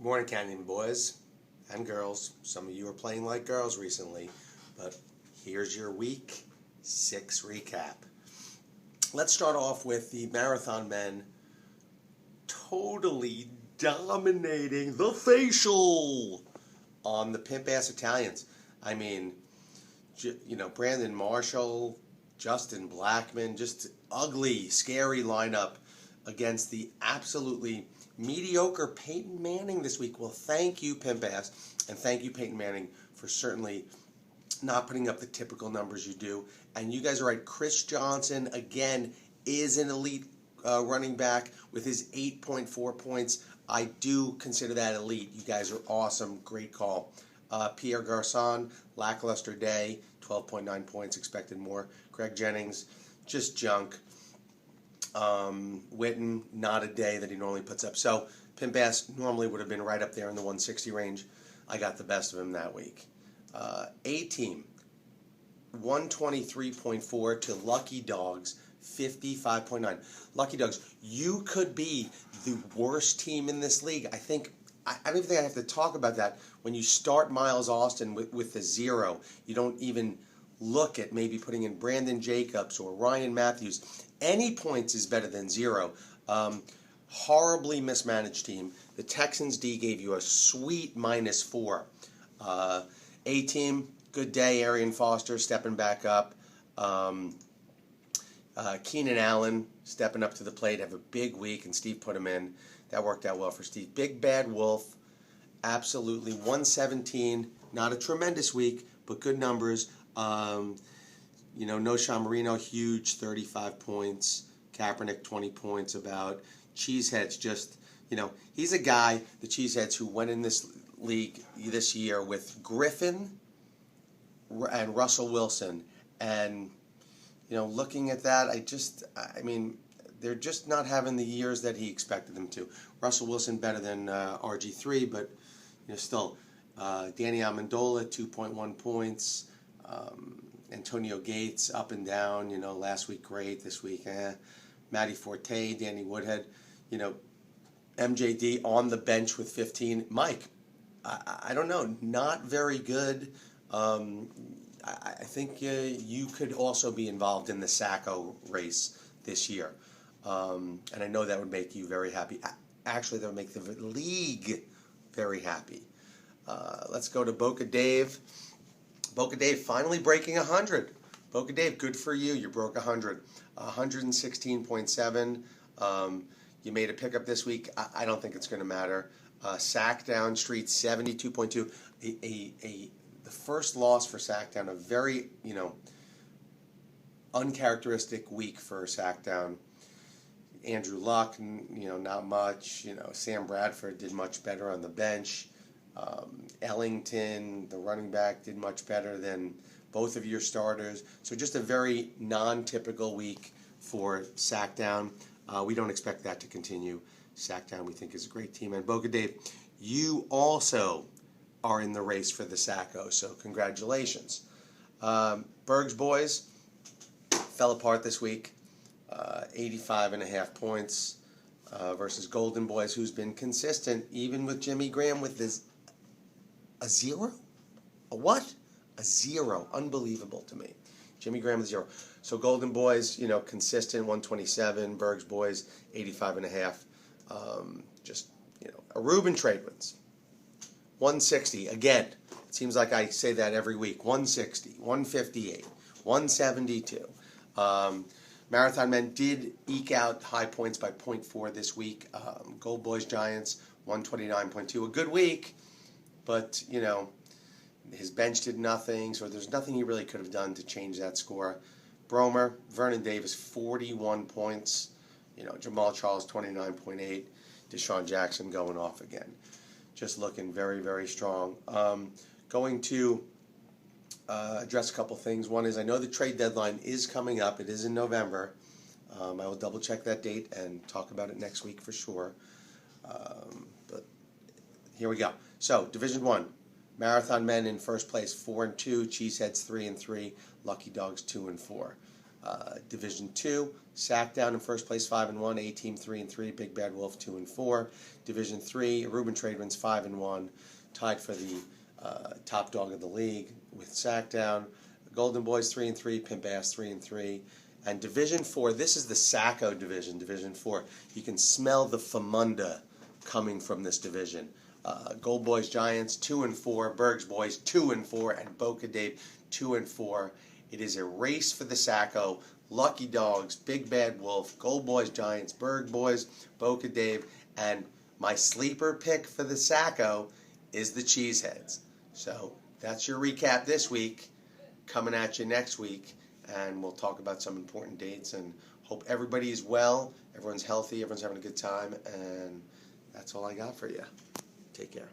Morning, Canyon boys and girls. Some of you are playing like girls recently, but here's your week 6 recap. Let's start off with the marathon men totally dominating the facial on the pimp ass Italians. I mean, Brandon Marshall, Justin Blackman, just ugly, scary lineup against the absolutely mediocre Peyton Manning this week. Well, thank you, pimp ass, and thank you, Peyton Manning, for certainly not putting up the typical numbers you do. And you guys are right. Chris Johnson, again, is an elite running back with his 8.4 points. I do consider that elite. You guys are awesome. Great call. Pierre Garçon, lackluster day, 12.9 points, expected more. Greg Jennings, just junk. Witten, not a day that he normally puts up. So Pimp Ass normally would have been right up there in the 160 range. I got the best of him that week. A-Team, 123.4 to Lucky Dogs, 55.9. Lucky Dogs, you could be the worst team in this league. I don't even think I have to talk about that. When you start Miles Austin with a 0, you don't even look at maybe putting in Brandon Jacobs or Ryan Matthews. Any points is better than 0. Horribly mismanaged team. The Texans D gave you a sweet -4. A-Team, good day. Arian Foster stepping back up. Keenan Allen stepping up to the plate, have a big week, and Steve put him in. That worked out well for Steve. Big Bad Wolf, absolutely 117. Not a tremendous week, but good numbers. Noshawn Marino, huge, 35 points. Kaepernick, 20 points about. Cheeseheads, just, he's a guy, the Cheeseheads, who went in this league this year with Griffin and Russell Wilson. And, looking at that, they're just not having the years that he expected them to. Russell Wilson better than RG3, but, still. Danny Amendola, 2.1 points. Antonio Gates, up and down, last week great, this week, Matty Forte, Danny Woodhead, MJD on the bench with 15. Mike, I don't know, not very good. I think you could also be involved in the Sacco race this year. And I know that would make you very happy. Actually, that would make the league very happy. Let's go to Boca Dave. Boca Dave finally breaking 100. Boca Dave, good for you. You broke 100. 116.7. You made a pickup this week. I don't think it's going to matter. Sackdown Street, 72.2. The first loss for Sackdown, a very, uncharacteristic week for Sackdown. Andrew Luck, not much. Sam Bradford did much better on the bench. Ellington, the running back, did much better than both of your starters. So just a very non-typical week for Sackdown. We don't expect that to continue. Sackdown, we think, is a great team. And Boca Dave, you also are in the race for the Sacco, so congratulations. Berg's boys fell apart this week. 85.5 points versus Golden Boys, who's been consistent, even with Jimmy Graham with this. A 0? A what? A 0. Unbelievable to me. Jimmy Graham with 0. So Golden Boys, consistent, 127. Berg's boys, 85.5. A Ruben trade wins. 160. Again, it seems like I say that every week. 160, 158, 172. Marathon Men did eke out high points by 0.4 this week. Gold Boys Giants, 129.2. A good week. But, his bench did nothing, so there's nothing he really could have done to change that score. Bromer, Vernon Davis, 41 points. Jamal Charles, 29.8. Deshaun Jackson going off again. Just looking very, very strong. Going to address a couple things. One is, I know the trade deadline is coming up. It is in November. I will double-check that date and talk about it next week for sure. But here we go. So, Division 1, Marathon Men in first place, 4-2, Cheeseheads 3-3, Lucky Dogs 2-4. Division 2, Sacktown in first place 5-1, A-Team 3-3, Big Bad Wolf 2-4. Division 3, Reuben Tradewinds 5-1, tied for the top dog of the league with Sacktown. Golden Boys 3-3, Pimp Ass 3-3. And Division 4, this is the Sacco division, Division 4. You can smell the famunda coming from this division. Gold Boys Giants 2-4, Bergs Boys 2-4, and Boca Dave 2-4. It is a race for the Sacco. Lucky Dogs, Big Bad Wolf, Gold Boys Giants, Berg Boys, Boca Dave, and my sleeper pick for the Sacco is the Cheeseheads. So that's your recap this week. Coming at you next week, and we'll talk about some important dates, and hope everybody is well, everyone's healthy, everyone's having a good time, and that's all I got for you. Take care.